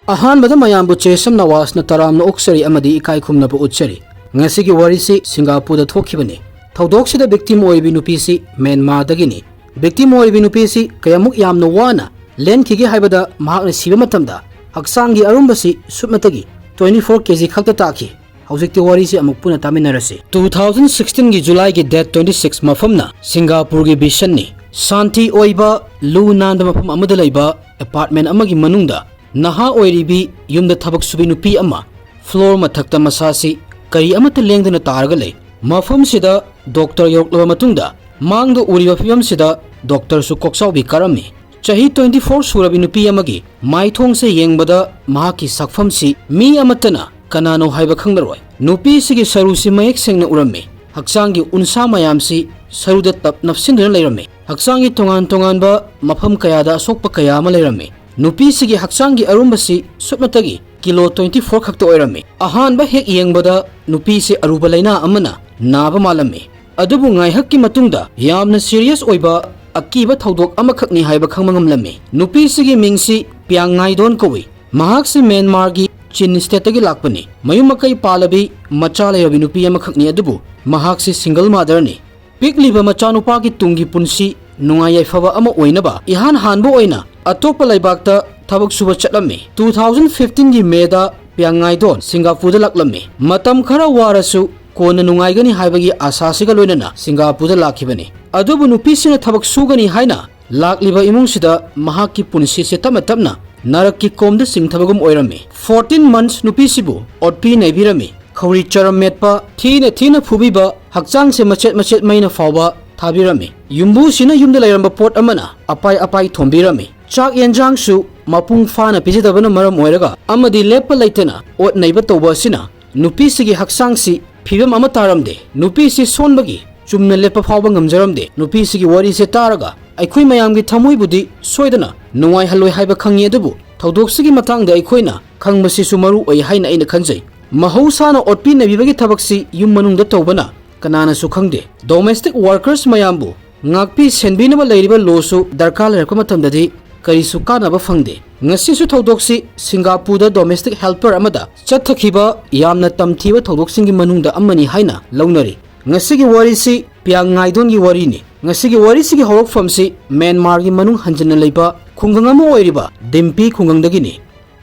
ꯑꯍꯥꯟꯕꯗ ꯃꯌꯥꯝꯕꯨ ꯆꯦꯁꯝ ꯅꯋꯥꯁꯅ ꯇꯔꯥꯝꯅ ꯑꯣꯛꯆꯔꯤ ꯑꯃꯗꯤ ꯏꯀꯥꯏ ꯈꯨꯝꯅꯕ ꯎꯠꯆꯔꯤ꯫ ꯉꯁꯤꯒꯤ ꯋꯥꯔꯤꯁꯤ ꯁꯤꯡꯒꯥꯄꯨꯔꯗ ꯊꯣꯛꯈꯤꯕꯅꯤ꯫ ꯊꯧꯗꯣꯛꯁꯤꯗ ꯚꯤꯛꯇꯤꯝ ꯑꯣꯏꯔꯤꯕꯤ ꯅꯨꯄꯤꯁꯤ ꯃ꯭ꯌꯥꯟꯃꯥꯔꯗꯒꯤꯅꯤ꯫ ꯚꯤꯛꯇꯤꯝ ꯑꯣꯏꯔꯤꯕꯤ ꯅꯨꯄꯤꯁꯤ ꯀꯌꯥꯃꯨꯛ ꯌꯥꯝꯅ ꯋꯥꯅ ꯂꯦꯟꯈꯤꯒꯦ ꯍꯥꯏꯕꯗ ꯃꯍꯥꯛꯅ ꯁꯤꯕ ꯃꯇꯝꯗ ꯍꯛꯆꯥꯡꯒꯤ ꯑꯔꯨꯝꯕꯁꯤ ꯁꯨꯞꯅꯇꯒꯤ 24 kg ꯈꯛꯇ ꯇꯥꯈꯤ꯫ ꯍꯧꯖꯤꯛꯇꯤ ꯋꯥꯔꯤꯁꯤ ꯑꯃꯨꯛ ꯄꯨꯟꯅ ꯇꯥꯃꯤꯟꯅꯔꯁꯤ꯫ 2016ꯒꯤ ꯖꯨꯂꯥꯏꯒꯤ ꯗꯦꯠ 26 ꯃꯐꯝꯅ ꯁꯤꯡꯒꯥꯄꯨꯔꯒꯤ ꯕꯤꯁꯟꯅꯤ꯫ ꯁꯥꯟꯇꯤ ꯑꯣꯏꯕ ꯂꯨ ꯅꯥꯟꯕ ꯃꯐꯝ ꯑꯃꯗ ꯂꯩꯕ ꯑꯦꯄꯥꯔꯠꯃꯦꯟꯠ ꯑꯃꯒꯤ ꯃꯅꯨꯡꯗ ꯅꯍꯥ ꯑꯣꯏꯔꯤꯕꯤ ꯌꯨꯝꯗ ꯊꯕꯛ ꯁꯨꯕꯤ ꯅꯨꯄꯤ ꯑꯃ ꯐ꯭ꯂꯣꯔ ꯃꯊꯛꯇ ꯃꯁꯥꯁꯤ ꯀꯔꯤ ꯑꯃꯠꯇ ꯂꯦꯡꯗꯅ ꯇꯥꯔꯒ ꯂꯩ꯫ ꯃꯐꯝꯁꯤꯗ ꯗꯣꯛꯇꯔ ꯌꯧꯔꯛꯂꯕ ꯃꯇꯨꯡꯗ ꯃꯥꯡꯗ ꯎꯔꯤꯕ ꯐꯤꯚꯝꯁꯤꯗ ꯗꯣꯛꯇꯔꯁꯨ ꯀꯣꯛꯆꯥꯎꯕꯤ ꯀꯥꯔꯝꯃꯤ꯫ ꯆꯍꯤ 24 ꯁꯨꯔꯕꯤ ꯅꯨꯄꯤ ꯑꯃꯒꯤ ꯃꯥꯏꯊꯣꯡꯁꯦ ꯌꯦꯡꯕꯗ ꯃꯍꯥꯛꯀꯤ ꯁꯛꯐꯝꯁꯤ ꯃꯤ ꯑꯃꯠꯇꯅ ꯀꯅꯥꯅꯣ ꯍꯥꯏꯕ ꯈꯪꯂꯔꯣꯏ꯫ ꯅꯨꯄꯤꯁꯤꯒꯤ ꯁꯔꯨꯁꯤ ꯃꯌꯦꯛ ꯁꯦꯡꯅ ꯎꯔꯝꯃꯤ꯫ ꯍꯛꯆꯥꯡꯒꯤ ꯎꯟꯁꯥ ꯃꯌꯥꯝꯁꯤ ꯁꯔꯨꯗ ꯇꯞ ꯅꯞꯁꯤꯟꯗꯨꯅ ꯂꯩꯔꯝꯃꯤ꯫ ꯍꯛꯆꯥꯡꯒꯤ ꯇꯣꯉꯥꯟ ꯇꯣꯉꯥꯟꯕ ꯃꯐꯝ ꯀꯌꯥꯗ ꯑꯁꯣꯛꯄ ꯀꯌꯥ ꯑꯃ ꯂꯩꯔꯝꯃꯤ꯫ ꯅꯨꯄꯤꯁꯤꯒꯤ ꯍꯛꯆꯥꯡꯒꯤ ꯑꯔꯨꯝꯕꯁꯤ ꯁꯨꯞꯅꯇꯒꯤ ꯀꯤꯂꯣ 24 ꯈꯛꯇ ꯑꯣꯏꯔꯝꯃꯤ꯫ ꯑꯍꯥꯟꯕ ꯍꯦꯛ ꯌꯦꯡꯕꯗ ꯅꯨꯄꯤꯁꯤ ꯑꯔꯨꯕ ꯂꯩꯅꯥ ꯑꯃꯅ ꯅꯥꯕ ꯃꯥꯜꯂꯝꯃꯤ꯫ ꯑꯗꯨꯕꯨ ꯉꯥꯏꯍꯥꯛꯀꯤ ꯃꯇꯨꯡꯗ ꯌꯥꯝꯅ ꯁꯤꯔꯤꯌꯁ ꯑꯣꯏꯕ ꯑꯀꯤꯕ ꯊꯧꯗꯣꯛ ꯑꯃꯈꯛꯅꯤ ꯍꯥꯏꯕ ꯈꯪꯕ ꯉꯝꯂꯝꯃꯤ꯫ ꯅꯨꯄꯤꯁꯤꯒꯤ ꯃꯤꯡꯁꯤ ꯄꯤꯌꯥꯡꯉꯥꯏꯗꯣꯟ ꯀꯧꯏ꯫ ꯃꯍꯥꯛꯁꯤ ꯃ꯭ꯌꯥꯟꯃꯥꯔꯒꯤ ꯆꯤꯟ ꯁ꯭ꯇꯦꯠꯇꯒꯤ ꯂꯥꯛꯄꯅꯤ꯫ ꯃꯌꯨꯝ ꯃꯀꯩ ꯄꯥꯜꯂꯕꯤ ꯃꯆꯥ ꯂꯩꯔꯕꯤ ꯅꯨꯄꯤ ꯑꯃꯈꯛꯅꯤ ꯑꯗꯨꯕꯨ ꯃꯍꯥꯛꯁꯤ ꯁꯤꯡꯒꯜ ꯃꯥꯗꯔꯅꯤ꯫ ꯄꯤꯛꯂꯤꯕ ꯃꯆꯥꯅꯨꯄꯥꯒꯤ ꯇꯨꯡꯒꯤ ꯄꯨꯟꯁꯤ ꯅꯨꯡꯉꯥꯏ ꯌꯥꯏꯐꯕ ꯑꯃ ꯑꯣꯏꯅꯕ ꯏꯍꯥꯟ ꯍꯥꯟꯕ ꯑꯣꯏꯅ ꯑꯇꯣꯞꯄ ꯂꯩꯕꯥꯛꯇ ꯊꯕꯛ ꯁꯨꯕ ꯆꯠꯂꯝꯃꯤ꯫ 2015ꯒꯤ ꯃꯦꯗ ꯄꯤꯌꯥꯡꯉꯥꯏꯗꯣꯟ ꯁꯤꯡꯒꯥꯄꯨꯔꯗ ꯂꯥꯛꯂꯝꯃꯤ꯫ ꯃꯇꯝ ꯈꯔ ꯋꯥꯔꯁꯨ ꯀꯣꯟꯅ ꯅꯨꯡꯉꯥꯏꯒꯅꯤ ꯍꯥꯏꯕꯒꯤ ꯑꯥꯁꯥꯁꯤꯒ ꯂꯣꯏꯅꯅ ꯁꯤꯡꯒꯥꯄꯨꯔꯗ ꯂꯥꯛꯈꯤꯕꯅꯤ꯫ ꯑꯗꯨꯕꯨ ꯅꯨꯄꯤꯁꯤꯅ ꯊꯕꯛ ꯁꯨꯒꯅꯤ ꯍꯥꯏꯅ ꯂꯥꯛꯂꯤꯕ ꯏꯃꯨꯡꯁꯤꯗ ꯃꯍꯥꯛꯀꯤ ꯄꯨꯟꯁꯤꯁꯦ ꯇꯞꯅ ꯇꯞꯅ ꯅꯔꯛꯀꯤ ꯀꯣꯝꯗ ꯆꯤꯡꯊꯕꯒꯨꯝ ꯑꯣꯏꯔꯝꯃꯤ꯫ 14 months ꯅꯨꯄꯤꯁꯤꯕꯨ ꯑꯣꯠꯄꯤ ꯅꯩꯕꯤꯔꯝꯃꯤ꯫ ꯈꯧꯔꯤ ꯆꯔꯝ ꯃꯦꯠꯄ, ꯊꯤꯅ ꯐꯨꯕꯤꯕ, ꯍꯛꯆꯥꯡꯁꯦ ꯃꯆꯦꯠ ꯃꯆꯦꯠ ꯃꯩꯅ ꯐꯥꯎꯕ ꯊꯥꯕꯤꯔꯝꯃꯤ꯫ ꯌꯨꯝꯕꯨꯁꯤꯅ ꯌꯨꯝꯗ ꯂꯩꯔꯝꯕ ꯄꯣꯠ ꯑꯃꯅ ꯑꯄꯥꯏ ꯑꯄꯥꯏ ꯊꯣꯝꯕꯤꯔꯝꯃꯤ꯫ ꯆꯥꯛ ꯌꯦꯟꯖꯥꯡꯁꯨ ꯃꯄꯨꯡ ꯐꯥꯅ ꯄꯤꯖꯗꯕꯅ ꯃꯔꯝ ꯑꯣꯏꯔꯒ ꯑꯃꯗꯤ ꯂꯦꯞꯄ ꯂꯩꯇꯅ ꯑꯣꯠ ꯅꯩꯕ ꯇꯧꯕ ꯑꯁꯤꯅ ꯅꯨꯄꯤꯁꯤꯒꯤ ꯍꯛꯆꯥꯡꯁꯤ ꯐꯤꯕꯝ ꯑꯃ ꯇꯥꯔꯝꯗꯦ꯫ ꯅꯨꯄꯤꯁꯤ ꯁꯣꯟꯕꯒꯤ ꯆꯨꯝꯅ ꯂꯦꯞꯄ ꯐꯥꯎꯕ ꯉꯝꯖꯔꯝꯗꯦ꯫ ꯅꯨꯄꯤꯁꯤꯒꯤ ꯋꯥꯔꯤꯁꯦ ꯇꯥꯔꯒ ꯑꯩꯈꯣꯏ ꯃꯌꯥꯝꯒꯤ ꯊꯃꯣꯏꯕꯨꯗꯤ ꯁꯣꯏꯗꯅ ꯅꯨꯡꯉꯥꯏꯍꯜꯂꯣꯏ ꯍꯥꯏꯕ ꯈꯪꯉꯤ ꯑꯗꯨꯕꯨ ꯊꯧꯗꯣꯛꯁꯤꯒꯤ ꯃꯇꯥꯡꯗ ꯑꯩꯈꯣꯏꯅ ꯈꯪꯕꯁꯤꯁꯨ ꯃꯔꯨ ꯑꯣꯏ ꯍꯥꯏꯅ ꯑꯩꯅ ꯈꯟꯖꯩ꯫ ꯃꯍꯧꯁꯥꯅ ꯑꯣꯠꯄꯤ ꯅꯩꯕꯤꯕꯒꯤ ꯊꯕꯛꯁꯤ ꯌꯨꯝ ꯃꯅꯨꯡꯗ ꯇꯧꯕꯅ ꯀꯅꯥꯅꯁꯨ ꯈꯪꯗꯦ꯫ ꯗꯣꯃꯦꯁꯇꯤꯛ ꯋꯥꯔꯀꯔꯁ ꯃꯌꯥꯝꯕꯨ ꯉꯥꯛꯄꯤ ꯁꯦꯟꯕꯤꯅꯕ ꯂꯩꯔꯤꯕ ꯂꯣꯁꯨ ꯗꯔꯀꯥꯔ ꯂꯩꯔꯛꯄ ꯃꯇꯝꯗꯗꯤ ꯀꯔꯤꯁꯨ ꯀꯥꯟꯅꯕ ꯐꯪꯗꯦ꯫ ꯉꯁꯤꯁꯨ ꯊꯧꯗꯣꯛꯁꯤ ꯁꯤꯡꯒꯥꯄꯨꯔꯗ ꯗꯣꯃꯦꯁꯇꯤꯛ ꯍꯦꯜꯄꯔ ꯑꯃꯗ ꯆꯠꯊꯈꯤꯕ ꯌꯥꯝꯅ ꯇꯝꯊꯤꯕ ꯊꯧꯗꯣꯛꯁꯤꯡꯒꯤ ꯃꯅꯨꯡꯗ ꯑꯃꯅꯤ ꯍꯥꯏꯅ ꯂꯧꯅꯔꯤ꯫ ꯉꯁꯤꯒꯤ ꯋꯥꯔꯤꯁꯤ ꯄꯤꯌꯥꯡꯉꯥꯏꯗꯣꯟꯒꯤ ꯋꯥꯔꯤꯅꯤ꯫ ꯉꯁꯤꯒꯤ ꯋꯥꯔꯤꯁꯤꯒꯤ ꯍꯧꯔꯛꯐꯝꯁꯤ ꯃ꯭ꯌꯥꯟꯃꯥꯔꯒꯤ ꯃꯅꯨꯡ ꯍꯟꯖꯤꯟꯅ ꯂꯩꯕ ꯈꯨꯡꯒꯪ ꯑꯃ ꯑꯣꯏꯔꯤꯕ ꯗꯤꯝꯄꯤ ꯈꯨꯡꯒꯪꯗꯒꯤꯅꯤ꯫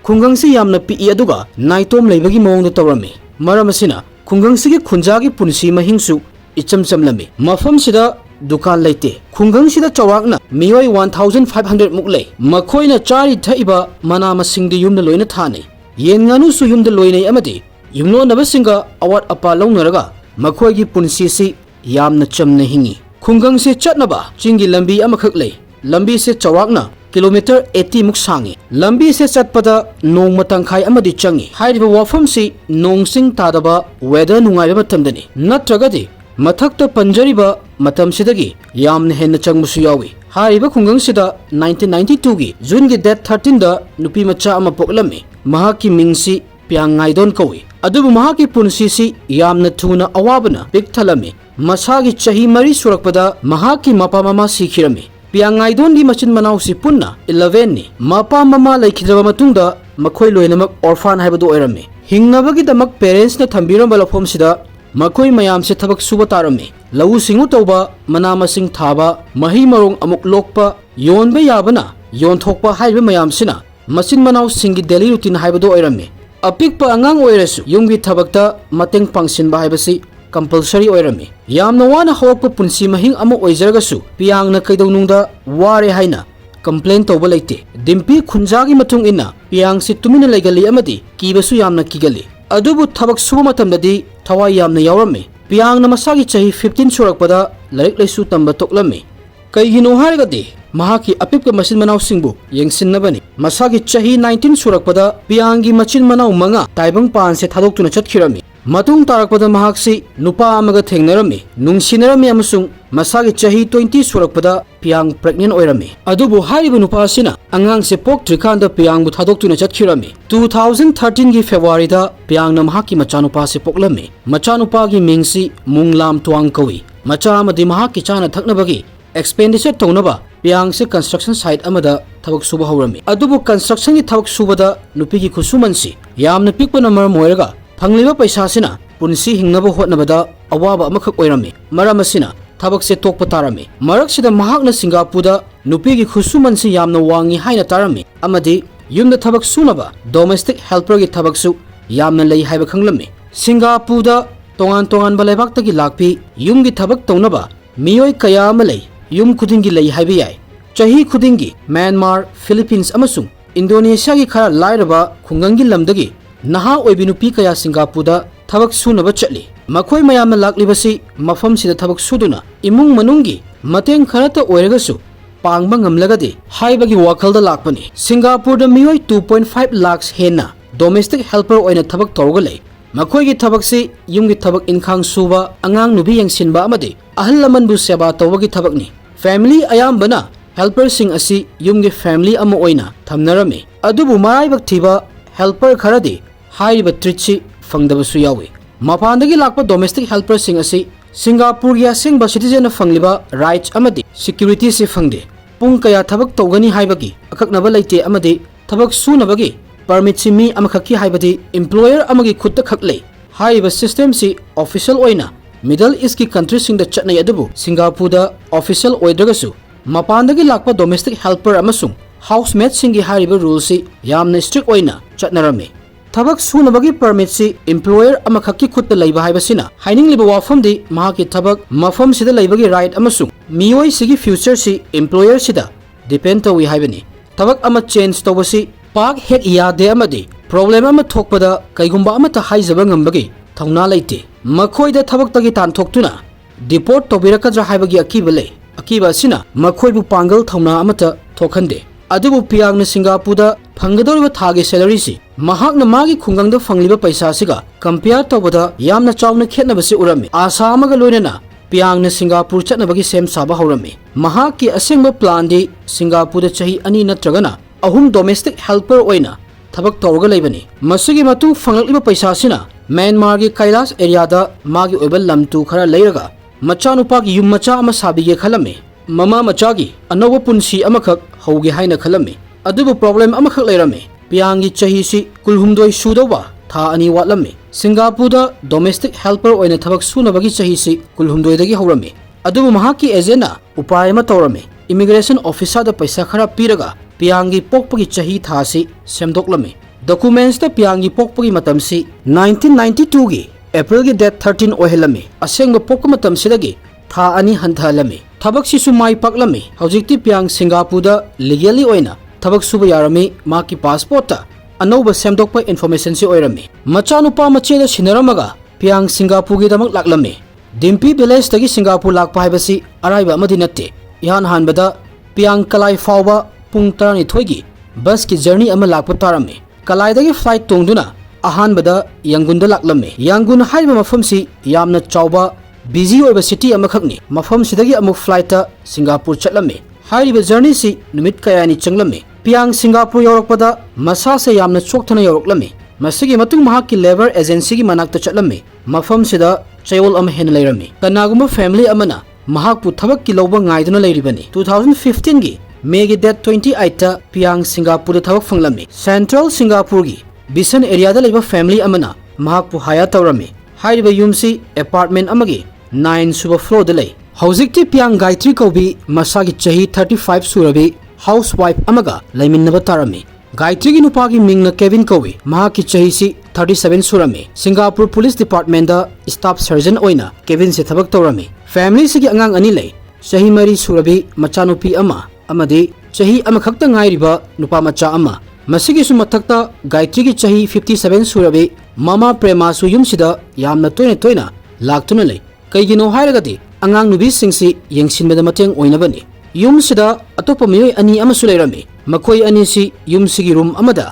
ꯈꯨꯡꯒꯪꯁꯤ ꯌꯥꯝꯅ ꯄꯤꯛꯏ ꯑꯗꯨꯒ ꯅꯥꯏꯇꯣꯝ ꯂꯩꯕꯒꯤ ꯃꯑꯣꯡꯗ ꯇꯧꯔꯝꯃꯤ꯫ ꯃꯔꯝ ꯑꯁꯤꯅ ꯈꯨꯡꯒꯪꯁꯤꯒꯤ ꯈꯨꯟꯖꯥꯒꯤ ꯄꯨꯟꯁꯤ ꯃꯍꯤꯡꯁꯨ ꯏꯆꯝ ꯆꯝꯂꯝꯃꯤ꯫ ꯃꯐꯝꯁꯤꯗ ꯗꯨꯀꯥꯟ ꯂꯩꯇꯦ꯫ ꯈꯨꯡꯒꯪꯁꯤꯗ ꯆꯥꯎꯔꯥꯛꯅ ꯃꯤꯑꯣꯏ 1500 ꯃꯨꯛ ꯂꯩ꯫ ꯃꯈꯣꯏꯅ ꯆꯥꯔꯤ ꯊꯛꯏꯕ ꯃꯅꯥ ꯃꯁꯤꯡꯗꯤ ꯌꯨꯝꯗ ꯂꯣꯏꯅ ꯊꯥꯅꯩ꯫ ꯌꯦꯟ ꯉꯥꯅꯨꯁꯨ ꯌꯨꯝꯗ ꯂꯣꯏꯅꯩ ꯑꯃꯗꯤ ꯌꯨꯝꯂꯣꯟꯅꯕꯁꯤꯡꯒ ꯑꯋꯥꯠ ꯑꯄꯥ ꯂꯧꯅꯔꯒ ꯃꯈꯣꯏꯒꯤ ꯄꯨꯟꯁꯤꯁꯤ ꯌꯥꯝꯅ ꯆꯝꯅ ꯍꯤꯡꯉꯤ꯫ ꯈꯨꯡꯒꯪꯁꯤ ꯆꯠꯅꯕ ꯆꯤꯡꯒꯤ ꯂꯝꯕꯤ ꯑꯃꯈꯛ ꯂꯩ꯫ ꯂꯝꯕꯤꯁꯦ ꯆꯥꯎꯔꯥꯛꯅ ꯀꯤꯂꯣꯃꯤꯇꯔ 80 ꯃꯨꯛ ꯁꯥꯡꯉꯤ꯫ ꯂꯝꯕꯤꯁꯦ ꯆꯠꯄꯗ ꯅꯣꯡꯃ ꯇꯪꯈꯥꯏ ꯑꯃꯗꯤ ꯆꯪꯉꯤ꯫ ꯍꯥꯏꯔꯤꯕ ꯋꯥꯐꯝꯁꯤ ꯅꯣꯡꯁꯤꯡ ꯇꯥꯗꯕ ꯋꯦꯗꯔ ꯅꯨꯡꯉꯥꯏꯕ ꯃꯇꯝꯗꯅꯤ꯫ ꯅꯠꯇ꯭ꯔꯒꯗꯤ ꯃꯊꯛꯇ ꯄꯟꯖꯔꯤꯕ ꯃꯇꯝꯁꯤꯗꯒꯤ ꯌꯥꯝꯅ ꯍꯦꯟꯅ ꯆꯪꯕꯁꯨ ꯌꯥꯎꯏ꯫ ꯍꯥꯏꯔꯤꯕ ꯈꯨꯡꯒꯪꯁꯤꯗ 1992ꯒꯤ ꯖꯨꯟꯒꯤ ꯗꯦꯠ 13ꯗ ꯅꯨꯄꯤ ꯃꯆꯥ ꯑꯃ ꯄꯣꯛꯂꯝꯃꯤ꯫ ꯃꯍꯥꯛꯀꯤ ꯃꯤꯡꯁꯤ ꯄꯤꯌꯥꯡꯉꯥꯏꯗꯣꯟ ꯀꯧꯏ꯫ ꯑꯗꯨꯕꯨ ꯃꯍꯥꯛꯀꯤ ꯄꯨꯟꯁꯤꯁꯤ ꯌꯥꯝꯅ ꯊꯨꯅ ꯑꯋꯥꯕꯅ ꯄꯤꯛ ꯊꯜꯂꯝꯃꯤ꯫ ꯃꯁꯥꯒꯤ ꯆꯍꯤ 4 ꯁꯨꯔꯛꯄꯗ ꯃꯍꯥꯛꯀꯤ ꯃꯄꯥ ꯃꯃꯥ ꯁꯤꯈꯤꯔꯝꯃꯤ꯫ ꯄꯤꯌꯥꯡꯉꯥꯏꯗꯣꯟꯒꯤ ꯃꯆꯤꯟ ꯃꯅꯥꯎꯁꯤ ꯄꯨꯟꯅ 11ꯅꯤ꯫ ꯃꯄꯥ ꯃꯃꯥ ꯂꯩꯈꯤꯗ꯭ꯔꯕ ꯃꯇꯨꯡꯗ ꯃꯈꯣꯏ ꯂꯣꯏꯅꯃꯛ ꯑꯣꯔꯐꯥꯟ ꯍꯥꯏꯕꯗꯨ ꯑꯣꯏꯔꯝꯃꯤ꯫ ꯍꯤꯡꯅꯕꯒꯤꯗꯃꯛ ꯄꯦꯔꯦꯟꯁꯅ ꯊꯝꯕꯤꯔꯝꯕ ꯂꯧꯐꯝꯁꯤꯗ ꯃꯈꯣꯏ ꯃꯌꯥꯝꯁꯦ ꯊꯕꯛ ꯁꯨꯕ ꯇꯥꯔꯝꯃꯤ꯫ ꯂꯧꯎ ꯁꯤꯡꯎ ꯇꯧꯕ, ꯃꯅꯥ ꯃꯁꯤꯡ ꯊꯥꯕ, ꯃꯍꯩ ꯃꯔꯣꯡ ꯑꯃꯨꯛ ꯂꯣꯛꯄ, ꯌꯣꯟꯕ ꯌꯥꯕꯅ ꯌꯣꯟꯊꯣꯛꯄ ꯍꯥꯏꯔꯤꯕ ꯃꯌꯥꯝꯁꯤꯅ ꯃꯆꯤꯟ ꯃꯅꯥꯎꯁꯤꯡꯒꯤ ꯗꯦꯂꯤ ꯔꯨꯇꯤꯟ ꯍꯥꯏꯕꯗꯨ ꯑꯣꯏꯔꯝꯃꯤ꯫ ꯑꯄꯤꯛꯄ ꯑꯉꯥꯡ ꯑꯣꯏꯔꯁꯨ ꯌꯨꯝꯒꯤ ꯊꯕꯛꯇ ꯃꯇꯦꯡ ꯄꯥꯡꯁꯤꯟꯕ ꯍꯥꯏꯕꯁꯤ ꯀꯝꯄꯜꯁꯔꯤ ꯑꯣꯏꯔꯝꯃꯤ꯫ ꯌꯥꯝꯅ ꯋꯥꯅ ꯍꯧꯔꯛꯄ ꯄꯨꯟꯁꯤ ꯃꯍꯤꯡ ꯑꯃ ꯑꯣꯏꯖꯔꯒꯁꯨ ꯄꯤꯌꯥꯡꯅ ꯀꯩꯗꯧꯅꯨꯡꯗ ꯋꯥꯔꯦ ꯍꯥꯏꯅ ꯀꯝꯄ꯭ꯂꯦꯟ ꯇꯧꯕ ꯂꯩꯇꯦ꯫ ꯗꯤꯝꯄꯤ ꯈꯨꯟꯖꯥꯒꯤ ꯃꯇꯨꯡ ꯏꯟꯅ ꯄꯤꯌꯥꯡꯁꯤ ꯇꯨꯃꯤꯟꯅ ꯂꯩꯒꯜꯂꯤ ꯑꯃꯗꯤ ꯀꯤꯕꯁꯨ ꯌꯥꯝꯅ ꯀꯤꯒꯜꯂꯤ꯫ ꯑꯗꯨꯕꯨ ꯊꯕꯛ ꯁꯨꯕ ꯃꯇꯝꯗꯗꯤ ꯊꯋꯥꯏ ꯌꯥꯝꯅ ꯌꯥꯎꯔꯝꯃꯤ꯫ ꯄꯤꯌꯥꯡꯅ ꯃꯁꯥꯒꯤ ꯆꯍꯤ 15 ꯁꯨꯔꯛꯄꯗ ꯂꯥꯏꯔꯤꯛ ꯂꯥꯏꯁꯨ ꯇꯝꯕ ꯇꯣꯛꯂꯝꯃꯤ꯫ ꯀꯩꯒꯤꯅꯣ ꯍꯥꯏꯔꯒꯗꯤ ꯃꯍꯥꯛꯀꯤ ꯑꯄꯤꯛꯄ ꯃꯆꯤꯟ ꯃꯅꯥꯎꯁꯤꯡꯕꯨ ꯌꯦꯡꯁꯤꯟꯅꯕꯅꯤ꯫ ꯃꯁꯥꯒꯤ ꯆꯍꯤ 19 ꯁꯨꯔꯛꯄꯗ ꯄꯤꯌꯥꯡꯒꯤ ꯃꯆꯤꯟ ꯃꯅꯥꯎ 5 ꯇꯥꯏꯕꯪꯄꯥꯟꯁꯦ ꯊꯥꯗꯣꯛꯇꯨꯅ ꯆꯠꯈꯤꯔꯝꯃꯤ꯫ ꯃꯇꯨꯡ ꯇꯥꯔꯛꯄꯗ ꯃꯍꯥꯛꯁꯤ ꯅꯨꯄꯥ ꯑꯃꯒ ꯊꯦꯡꯅꯔꯝꯃꯤ, ꯅꯨꯡꯁꯤꯅꯔꯝꯃꯤ ꯑꯃꯁꯨꯡ ꯃꯁꯥꯒꯤ ꯆꯍꯤ 20 ꯁꯨꯔꯛꯄꯗ ꯄꯤꯌꯥꯡ ꯄ꯭ꯔꯦꯒꯅꯦꯟ ꯑꯣꯏꯔꯝꯃꯤ꯫ ꯑꯗꯨꯕꯨ ꯍꯥꯏꯔꯤꯕ ꯅꯨꯄꯥ ꯑꯁꯤꯅ ꯑꯉꯥꯡꯁꯦ ꯄꯣꯛꯇ꯭ꯔꯤꯀꯥꯟꯗ ꯄꯤꯌꯥꯡꯕꯨ ꯊꯥꯗꯣꯛꯇꯨꯅ ꯆꯠꯈꯤꯔꯝꯃꯤ꯫ 2013ꯒꯤ ꯐꯦꯕ꯭ꯔꯨꯋꯥꯔꯤꯗ ꯄꯤꯌꯥꯡꯅ ꯃꯍꯥꯛꯀꯤ ꯃꯆꯥꯅꯨꯄꯥꯁꯦ ꯄꯣꯛꯂꯝꯃꯤ꯫ ꯃꯆꯥꯅꯨꯄꯥꯒꯤ ꯃꯤꯡꯁꯤ ꯃꯨꯡꯂꯥꯝ ꯇ꯭ꯋꯥꯡ ꯀꯧꯏ꯫ ꯃꯆꯥ ꯑꯃꯗꯤ ꯃꯍꯥꯛꯀꯤ ꯆꯥꯅ ꯊꯛꯅꯕꯒꯤ ꯑꯦꯛꯁꯄꯦꯟꯗꯤꯆꯔ ꯇꯧꯅꯕ पियांग से कंस्ट्रक्शन साइट अमदा थबक सुबा हौरमी अदुबु कंस्ट्रक्शन की थबक सुबदा नुपी की खुसुमनसी यामना पिकपना मरम ओइरगा फंगलिबा पैसासिना पुनसी हिंगनबा होटनबदा अवाबा अमखक ओइरमी मरम असिना थबक से तोकपा तारमी मरकसिदा महाकना सिंगापुरदा नुपी की खुसुमनसी यामना वांगी हाइना तारमी अमदी युमदा थबक सुनबा डोमेस्टिक हेल्पर की थबकसु यामना लई हाइबा खंगलमी सिंगापुरदा तोंगान तोंगान बलाइबाक्तगी लाक्पी युमगी थबक तौनबा मियोय कया अमा लई युम खुदिंगी लई हाइबा याय चाही खुदिंगी म्यांमार फिलीपींस अमसुंग इंडोनेशिया की खरा लाइरबा खुंगंगी लमदगी नहा ओइबी नुपी कया सिंगापुरदा थबक सुनबा चटली मखोय मयामना लाक्लिबसी मफम सिदा थबक सुदुना इमुंग मनुंगी मतेंग खरता ओइरगसु पांगबा ngamlagadi हाइबगी वाखलदा लाक्पनी सिंगापुरदा मियोय 2.5 लाख हेना डोमेस्टिक हेल्पर ओइना थबक तौरगा लई मखोयगी थबक से युमगी थबक इनखांग सुबा अंगांग नुबी यंगसिनबा अमदि अहल लमनबु सेवा तौबगी थबकनी फैमिली अयामबना हेल्पर सिंग असि युमगी फैमिली अमा ओइना थमनरमी अदुबु माराइबक थिबा हेल्पर खरदि हाइरिबा ट्रीटसि फंगदबसु यावी मपानदगी लाक्पा डोमेस्टिक हेल्पर सिंग असि सिंगापुरगी असेंगबा सिटीजन फंगलिबा राइट्स अमदि सिक्यूरिटी से फंगदे पुंग कया थबक तौगनी हाइबगी अककनबा लैते अमदि थबक सुनबगी परमिट से मी अमखकी हाइबदी एम्प्लॉयर अमगी खुद खकले हाइबा सिस्टम से ऑफिशियल ओइना मिडल ईस्ट की कंट्री सिंगदा चटनै अदुबु सिंगापुरदा ऑफिशियल ओइद्रगसु मपानदगी लाक्पा डोमेस्टिक हेल्पर अमसुंग हाउसमेट सिंगी हाइबा रूल से यामना स्ट्रिक्ट ओइना चटनरमे थबक सुनबगी परमिट से एम्प्लॉयर अमखकी खुद लैबा हाइबसिना हाइनिंगलिबा वाफमदी महाकी थबक मफम सिदा लैबगी राइट अमसुंग मियोय सिगी फ्यूचर से एम्प्लॉयर सिदा डिपेंड तौई हाइबनी थबक अमा चेंज तौबसी पाक हेक यादे अमदी प्रॉब्लम अमा थोकपदा कैगुंबा अमता हाइजबा ngambagi थौना लैते मखोयदा थबकतगी तानथोक्तुना डिपोर्ट तौबिरकद्रा हाइबगी अकीबा लै अकीबा असिना मखोयबु पांगल थौना अमता थोखंदे अदुबु पियांगना सिंगापुरदा फंगदोरिबा थागी सैलरी सि महाकना मागी खुंगंगदा फंगलिबा पैसा सिगा कंपेयर तौबदा यामना चावना खेतनबसि उरमे आशा अमगा लोइनना पियांगना सिंगापुर चटनबगी सेम साबा हौरमे महाकी असेंगबा प्लान दि सिंगापुरदा चाही अनि नत्रगना अहुम डोमेस्टिक हेल्पर ओइना थबक तौरगा लैबनी मसिगी मतुंग फंगलक्लिबा पैसासिना म्यांमार की कैलाश एरियादा मागी ओइबा लमतु खरा लैरगा मचानुपागी युम मचा अमा साबिगे खलमे ममा मचागी अनौबा पुंसी अमखक हौगे हाइना खलमे अदुबु प्रॉब्लम अमखक लैरमे पियांगी चाही सि कुलहुमदोय सुदौबा था अनि वाटलमे सिंगापुरदा डोमेस्टिक हेल्पर ओइना थबक सुनबगी चाही सि कुलहुमदोयदगी हौरमे अदुबु महाकी एजेंटना उपाय अमा तौरमे इमिग्रेशन ऑफिसर पैसा खरा पीरगा पियांगी पोकपगी चाही थासी सेमदोकलमे डॉक्यूमेंट्स पियांगी पोकपगी मतमसी 1992 की अप्रैल की डेट 13 ओहेलमे असेंग पोक मतमसिदगी था अनि हंथलमे थबक सिसु माई पकलमे हौजिकति पियांग सिंगापुरदा लीगली ओइना थबक सुबा यारमी माकी पासपोर्ट अनौबा सेमदोकपा इन्फॉर्मेशन से ओइरमे मचानुपा मचेदा सिनरमगा पियांग सिंगापुरगी दमक लाकलमे डिम्पी विलेज तगी सिंगापुर लाकपा हाइबसी अराइबा अमदि नत्ते इहान हानबदा पियांग कलाई फावबा पुंग तरनी थोगी बस की जर्नी अमा लाकपा तारमे कलाइदगी फ्लाइट तोंगदुना अहानबदा यांगुनदा लाकलमे यांगुन हाइबा मफमसी यामना चावबा बिजी ओइबा सिटी अमखकनी मफमसिदगी अमुक फ्लाइट सिंगापुर चटलमे हाइरिबा जर्नी सि नुमित कयानी चंगलमे पियांग सिंगापुर यौरकपदा मसा से यामना चोकथना यौरकलमे मसिगी मतुंग महाकी लेबर एजेंसी की मनाक्ता चटलमे मफमसिदा चयोल अमा हेन लैरमे कनागुमा फैमिली अमना महाकपु थबक की लौबा ngaiduna लैरिबनी 2015 की मे की डेट 28 पियांग सिंगापुर थबक फंगलमे सेंट्रल सिंगापुर की बिसन एरिया दा लेबा फैमिली अमना महाकपु हाया तौरमे हाइरिबा युमसी अपार्टमेंट अमगी 9 सुबा फ्लोर दा लै हौजिकति पियांग गायत्री कौबी मसा की चाही 35 सुरबी हाउस वाइफ अमगा लैमिन्नबा तारमे गायत्री की नुपा की मिंगना केविन कौबी महाकी चाही सी 37 सुरमे सिंगापुर पुलिस डिपार्टमेंट दा स्टाफ सर्जन ओइना केविन से थबक तौरमे फैमिली से अंगांग अनि लै चाही मरी सुरबी मचानुपी अमा अमदि चाही अमखक्ता ngairiba nupa macha ama masigi su mathakta Gayatri की चाही 57 सुरबी मामा प्रेमा सु युमसिदा यामना toina लाक्तुना लै कैगिनो हाइरगदि अंगांग नुबी सिंगसि यंगसिनबदा मतेंग ओइनबनी युमसिदा अतोप मियोय अनि अमसु लैरमे मखोय अनि सि युमसिगी रूम अमदा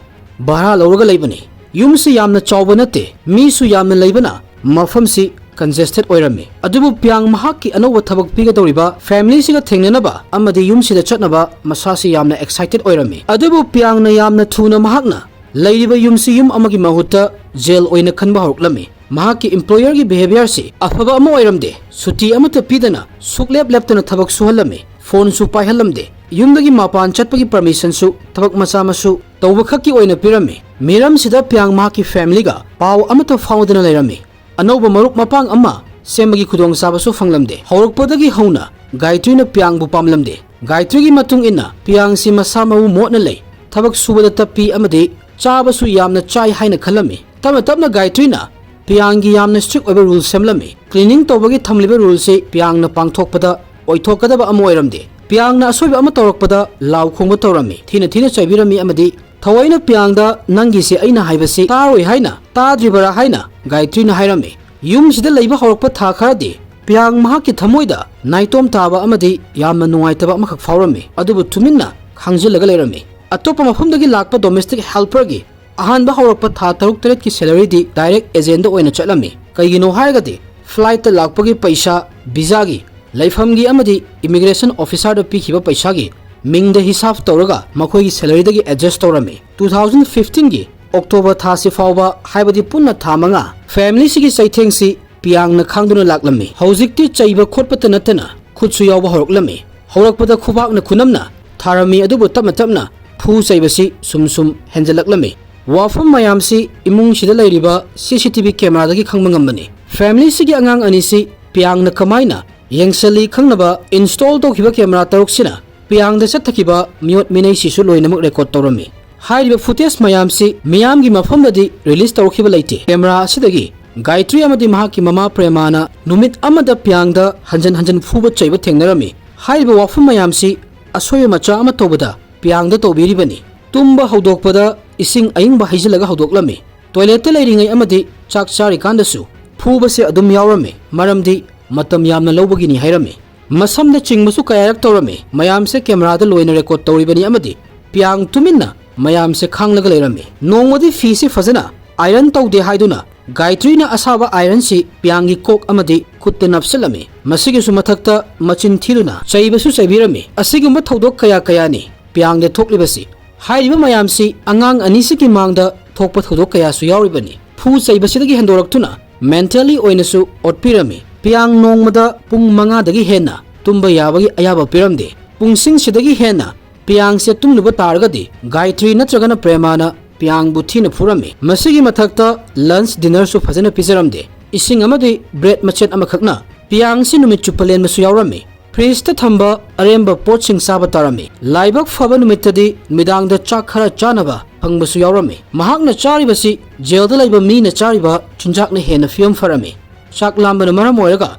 भाड़ा लौरगा लैबनी युमसि यामना चावबा नते मीसु यामना लैबना मफमसि कंजेस्टेड ओइरमे अदुबु पियांग महाकी अनौबा थबक पिगदौरिबा फैमिली सिगा थेंगनबा अमदि युमसिदा चटनबा मसासि यामना एक्साइटेड ओइरमे अदुबु पियांगना यामना थुना महाकना लैरिबा युमसि युम अमगी महुत्ता जेल ओइना खनबा हौरक्लमे महाकी एम्प्लॉयर की बिहेवियर से अफबा अमा ओइरमदे सुटी अमता पिदना सुकलेप लेपतना थबक सुहलमे फोन सु पाइहलमदे ꯌꯨꯝꯗꯒꯤ ꯃꯄꯥꯟ ꯆꯠꯄꯒꯤ ꯄꯔꯃꯤꯁꯟꯁꯨ ꯊꯕꯛ ꯃꯆꯥ ꯃꯁꯨ ꯇꯧꯕ ꯈꯛꯀꯤ ꯑꯣꯏꯅ ꯄꯤꯔꯝꯃꯤ ꯃꯤꯔꯝꯁꯤꯗ ꯄꯤꯌꯥꯡ ꯃꯍꯥꯛꯀꯤ ꯐꯦꯃꯤꯂꯤꯒ ꯄꯥꯎ ꯑꯃꯠꯇ ꯐꯥꯎꯗꯅ ꯂꯩꯔꯝꯃꯤ ꯑꯅꯧꯕ ꯃꯔꯨꯞ ꯃꯄꯥꯡ ꯑꯃ ꯁꯦꯝꯕꯒꯤ ꯈꯨꯗꯣꯡꯆꯥꯕꯁꯨ ꯐꯪꯂꯝꯗꯦ ꯍꯧꯔꯛꯄꯗꯒꯤ ꯍꯧꯅ ꯒꯥꯏꯇ꯭ꯔꯤꯅ ꯄꯤꯌꯥꯡꯕꯨ ꯄꯥꯝꯂꯝꯗꯦ ꯒꯥꯏꯇ꯭ꯔꯤꯒꯤ ꯃꯇꯨꯡ ꯏꯟꯅ ꯄꯤꯌꯥꯡꯁꯤ ꯃꯁꯥ ꯃꯎ ꯃꯣꯠꯅ ꯂꯩ ꯊꯕꯛ ꯁꯨꯕꯗ ꯇꯞꯄꯤ ꯑꯃꯗꯤ ꯆꯥꯕꯁꯨ ꯌꯥꯝꯅ ꯆꯥꯏ ꯍꯥꯏꯅ ꯈꯜꯂꯝꯃꯤ ꯇꯞꯅ ꯇꯞꯅ ꯒꯥꯏꯇ꯭ꯔꯤꯅ ꯄꯤꯌꯥꯡꯒꯤ ꯌꯥꯝꯅ ꯁ꯭ꯇ꯭रिꯛ ꯑꯣꯏꯕ ꯔꯨꯜ ꯁꯦꯝꯂꯝꯃꯤ ꯀ꯭ꯂꯤꯅꯤꯡ ꯇꯧꯕꯒꯤ ꯊꯝꯂꯤꯕ ꯔꯨꯜꯁꯤ ꯄꯤꯌꯥꯡꯅ ꯄꯥꯡꯊꯣꯛꯄꯗ ꯑꯣꯏꯊꯣꯛꯀꯗꯕ ꯑꯃ ꯑꯣꯏꯔꯝꯗꯦ ꯄꯤꯌꯥꯡꯅ ꯑꯁꯣꯏꯕ ꯑꯃ ꯇꯧꯔꯛꯄꯗ ꯂꯥꯎ ꯈꯣꯡꯕ ꯇꯧꯔꯝꯃꯤ ꯊꯤꯅ ꯆꯩꯕꯤꯔꯝꯃꯤ ꯑꯃꯗꯤ ꯊꯋꯥꯏꯅ ꯄꯤꯌꯥꯡꯗ ꯅꯪꯒꯤꯁꯤ ꯑꯩꯅ ꯍꯥꯏꯕꯁꯤ ꯇꯥꯔꯣꯏ ꯍꯥꯏꯅ ꯇꯥꯗ꯭ꯔꯤꯕꯔꯥ ꯍꯥꯏꯅ ꯒꯥꯏꯇ꯭ꯔꯤꯅ ꯍꯥꯏꯔꯝꯃꯤ ꯌꯨꯝꯁꯤꯗ ꯂꯩꯕ ꯍꯧꯔꯛꯄ ꯊꯥ ꯈꯔꯗꯤ ꯄꯤꯌꯥꯡ ꯃꯍꯥꯛꯀꯤ ꯊꯃꯣꯏꯗ ꯅꯥꯏꯇꯣꯝ ꯇꯥꯕ ꯑꯃꯗꯤ ꯌꯥꯝꯅ ꯅꯨꯡꯉꯥꯏꯇꯕ ꯑꯃꯈꯛ ꯐꯥꯎꯔꯝꯃꯤ ꯑꯗꯨꯕꯨ ꯇꯨꯃꯤꯟꯅ ꯈꯥꯡꯖꯤꯜꯂꯒ ꯂꯩꯔꯝꯃꯤ ꯑꯇꯣꯞꯄ ꯃꯐꯝꯗꯒꯤ ꯂꯥꯛꯄ ꯗꯣꯃꯦꯁꯇꯤꯛ ꯍꯦꯜꯄꯔꯒꯤ ꯑꯍꯥꯟꯕ ꯍꯧꯔꯛꯄ ꯊꯥ 6-7ꯀꯤ ꯁꯦꯂꯔꯤꯗꯤ ꯗꯥꯏꯔꯦꯛ ꯑꯦꯖꯦꯟꯗ ꯑꯣꯏꯅ ꯆꯠꯂꯝꯃꯤ ꯀꯩꯒꯤꯅꯣ ꯍꯥꯏꯔꯒꯗꯤ ꯐ꯭ꯂꯥꯏꯠꯇ ꯂꯥꯛꯄꯒꯤ ꯄꯩꯁꯥ ꯚꯤꯖꯥꯒꯤ ꯂꯩꯐꯝꯒꯤ ꯑꯃꯗꯤ ꯏꯃꯤꯒ꯭ꯔꯦꯁꯟ ꯑꯣꯐꯤꯁꯥꯔꯗ ꯄꯤꯈꯤꯕ ꯄꯩꯁꯥꯒꯤ ꯃꯤꯡꯗ ꯍꯤꯁꯥꯕ ꯇꯧꯔꯒ ꯃꯈꯣꯏꯒꯤ ꯁꯦꯂꯔꯤꯗꯒꯤ ꯑꯦꯗꯖꯁꯠ ꯇꯧꯔꯝꯃꯤ 2015ꯒꯤ ꯑꯣꯛꯇꯣꯕꯔ ꯊꯥꯁꯤ ꯐꯥꯎꯕ ꯍꯥꯏꯕꯗꯤ ꯄꯨꯟꯅ ꯊꯥ 5 ꯐꯦꯃꯤꯂꯤꯁꯤꯒꯤ ꯆꯩꯊꯦꯡꯁꯤ ꯄꯤꯌꯥꯡꯅ ꯈꯥꯡꯗꯨꯅ ꯂꯥꯛꯂꯝꯃꯤ ꯍꯧꯖꯤꯛꯇꯤ ꯆꯩꯕ ꯈꯣꯠꯄꯇ ꯅꯠꯇꯅ ꯈꯨꯠꯁꯨ ꯌꯥꯎꯕ ꯍꯧꯔꯛꯂꯝꯃꯤ ꯍꯧꯔꯛꯄꯗ ꯈꯨꯕꯥꯛꯅ ꯈꯨꯅꯝꯅ ꯊꯥꯔꯝꯃꯤ ꯑꯗꯨꯕꯨ ꯇꯞꯅ ꯇꯞꯅ ꯐꯨ ꯆꯩꯕꯁꯤ ꯁꯨꯝ ꯍꯦꯟꯖꯜꯂꯛꯂꯝꯃꯤ ꯋꯥꯐꯝ ꯃꯌꯥꯝꯁꯤ ꯏꯃꯨꯡꯁꯤꯗ ꯂꯩꯔꯤꯕ CCTV ꯀꯦꯃꯦꯔꯥꯗꯒꯤ ꯈꯪꯕ ꯉꯝꯕꯅꯤ ꯐꯦꯃꯤꯂꯤꯁꯤꯒꯤ ꯑꯉꯥꯡ ꯑꯅꯤꯁꯤ ꯄꯤꯌꯥꯡꯅ ꯀꯃꯥꯏꯅ ꯌꯦꯡꯁꯜꯂꯤ ꯈꯪꯅꯕ ꯏꯟꯁꯇꯣꯜ ꯇꯧꯈꯤꯕ ꯀꯦꯃꯦꯔꯥ 6ꯁꯤꯅ ꯄꯤꯌꯥꯡꯗ ꯆꯠꯊꯈꯤꯕ ꯃꯤꯑꯣꯠ ꯃꯤꯅꯩꯁꯤꯁꯨ ꯂꯣꯏꯅꯃꯛ ꯔꯦꯀꯣꯔꯗ ꯇꯧꯔꯝꯃꯤ ꯍꯥꯏꯔꯤꯕ ꯐꯨꯇꯦꯖ ꯃꯌꯥꯝꯁꯤ ꯃꯤꯌꯥꯝꯒꯤ ꯃꯐꯝꯗꯗꯤ ꯔꯤꯂꯤꯖ ꯇꯧꯔꯛꯈꯤꯕ ꯂꯩꯇꯦ ꯀꯦꯃꯦꯔꯥ ꯑꯁꯤꯗꯒꯤ ꯒꯥꯏꯇ꯭ꯔꯤ ꯑꯃꯗꯤ ꯃꯍꯥꯛꯀꯤ ꯃꯃꯥ ꯄ꯭ꯔꯦꯃꯥꯅ ꯅꯨꯃꯤꯠ ꯑꯃꯗ ꯄꯤꯌꯥꯡꯗ ꯍꯟꯖꯟ ꯐꯨꯕ ꯆꯩꯕ ꯊꯦꯡꯅꯔꯝꯃꯤ ꯍꯥꯏꯔꯤꯕ ꯋꯥꯐꯝ ꯃꯌꯥꯝꯁꯤ ꯑꯁꯣꯏꯕ ꯃꯆꯥ ꯑꯃ ꯇꯧꯕꯗ ꯄꯤꯌꯥꯡꯗ ꯇꯧꯕꯤꯔꯤꯕꯅꯤ ꯇꯨꯝꯕ ꯍꯧꯗꯣꯛꯄꯗ ꯏꯁꯤꯡ ꯑꯏꯪꯕ ꯍꯩꯖꯤꯜꯂꯒ ꯍꯧꯗꯣꯛꯂꯝꯃꯤ ꯇꯣꯏꯂꯦꯠꯇ ꯂꯩꯔꯤꯉꯩ ꯑꯃꯗꯤ ꯆꯥꯛ ꯆꯥꯔꯤꯀꯥꯟꯗꯁꯨ ꯐꯨꯕꯁꯦ ꯑꯗꯨꯝ ꯌꯥꯎꯔꯝꯃꯤ ꯃꯔꯝꯗꯤ ꯃꯇꯝ ꯌꯥꯝꯅ ꯂꯧꯕꯒꯤꯅꯤ ꯍꯥꯏꯔꯝꯃꯤ ꯃꯁꯝꯗ ꯆꯤꯡꯕꯁꯨ ꯀꯌꯥꯔꯛ ꯇꯧꯔꯝꯃꯤ ꯃꯌꯥꯝꯁꯦ ꯀꯦꯃꯦꯔꯥꯗ ꯂꯣꯏꯅ ꯔꯦꯀꯣꯔꯗ ꯇꯧꯔꯤꯕꯅꯤ ꯑꯃꯗꯤ ꯄꯤꯌꯥꯡ ꯇꯨꯃꯤꯟꯅ ꯃꯌꯥꯝꯁꯦ ꯈꯥꯡꯂꯒ ꯂꯩꯔꯝꯃꯤ ꯅꯣꯡꯃꯗꯤ ꯐꯤꯁꯤ ꯐꯖꯅ ꯑꯥꯏꯔꯟ ꯇꯧꯗꯦ ꯍꯥꯏꯗꯨꯅ ꯒꯥꯏꯇ꯭ꯔꯤꯅ ꯑꯁꯥꯕ ꯑꯥꯏꯔꯟꯁꯤ ꯄꯤꯌꯥꯡꯒꯤ ꯀꯣꯛ ꯑꯃꯗꯤ ꯈꯨꯠꯇ ꯅꯞꯁꯤꯜꯂꯝꯃꯤ ꯃꯁꯤꯒꯤꯁꯨ ꯃꯊꯛꯇ ꯃꯆꯤꯟ ꯊꯤꯗꯨꯅ ꯆꯩꯕꯁꯨ ꯆꯩꯕꯤꯔꯝꯃꯤ ꯑꯁꯤꯒꯨꯝꯕ ꯊꯧꯗꯣꯛ ꯀꯌꯥꯅꯤ ꯄꯤꯌꯥꯡꯗ ꯊꯣꯛꯂꯤꯕꯁꯤ ꯍꯥꯏꯔꯤꯕ ꯃꯌꯥꯝꯁꯤ ꯑꯉꯥꯡ ꯑꯅꯤꯁꯤꯒꯤ ꯃꯥꯡꯗ ꯊꯣꯛꯄ ꯊꯧꯗꯣꯛ ꯀꯌꯥꯁꯨ ꯌꯥꯎꯔꯤꯕꯅꯤ ꯐꯨ ꯆꯩꯕꯁꯤꯗꯒꯤ ꯍꯦꯟꯗꯣꯔꯛꯇꯨꯅ ꯃꯦꯟꯇꯦꯜꯂꯤ ꯑꯣꯏꯅꯁꯨ ꯑꯣꯠꯄꯤꯔꯝꯃꯤ ꯄꯤꯌꯥꯡ ꯅꯣꯡꯃꯗ ꯄꯨꯡ 5ꯗꯒꯤ ꯍꯦꯟꯅ ꯇꯨꯝꯕ ꯌꯥꯕꯒꯤ ꯑꯌꯥꯕ ꯄꯤꯔꯝꯗꯦ ꯄꯨꯡꯁꯤꯡꯁꯤꯗꯒꯤ ꯍꯦꯟꯅ ꯄꯤꯌꯥꯡꯁꯦ ꯇꯨꯝꯂꯨꯕ ꯇꯥꯔꯒꯗꯤ ꯒꯥꯏꯇ꯭ꯔꯤ ꯅꯠꯇ꯭ꯔꯒꯅ ꯄ꯭ꯔꯦꯃꯥꯅ ꯄꯤꯌꯥꯡꯕꯨ ꯊꯤꯅ ꯐꯨꯔꯝꯃꯤ ꯃꯁꯤꯒꯤ ꯃꯊꯛꯇ ꯂꯟꯆ ꯗꯤꯅꯔꯁꯨ ꯐꯖꯅ ꯄꯤꯖꯔꯝꯗꯦ ꯏꯁꯤꯡ ꯑꯃꯗꯤ ꯕ꯭ꯔꯦꯗ ꯃꯆꯦꯠ ꯑꯃꯈꯛꯅ ꯄꯤꯌꯥꯡꯁꯤ ꯅꯨꯃꯤꯠ ꯆꯨꯞꯄ ꯂꯦꯟꯕꯁꯨ ꯌꯥꯎꯔꯝꯃꯤ ꯐ꯭ꯔꯤꯖꯇ ꯊꯝꯕ ꯑꯔꯦꯝꯕ ꯄꯣꯠꯁꯤꯡ ꯆꯥꯕ ꯇꯥꯔꯝꯃꯤ ꯂꯥꯏꯕꯛ ꯐꯕ ꯅꯨꯃꯤꯠꯇꯗꯤ ꯅꯨꯃꯤꯗꯥꯡꯗ ꯆꯥꯛ ꯈꯔ ꯆꯥꯅꯕ ꯐꯪꯕꯁꯨ ꯌꯥꯎꯔꯝꯃꯤ ꯃꯍꯥꯛꯅ ꯆꯥꯔꯤꯕꯁꯤ ꯖꯦꯜꯗ ꯂꯩꯕ ꯃꯤꯅ ꯆꯥꯔꯤꯕ ꯆꯤꯟꯖꯥꯛꯅ ꯍꯦꯟꯅ ꯐꯤꯕꯝ ꯐꯔꯝꯃꯤ ꯆꯥꯛ ꯂꯥꯝꯕꯅ ꯃꯔꯝ ꯑꯣꯏꯔꯒ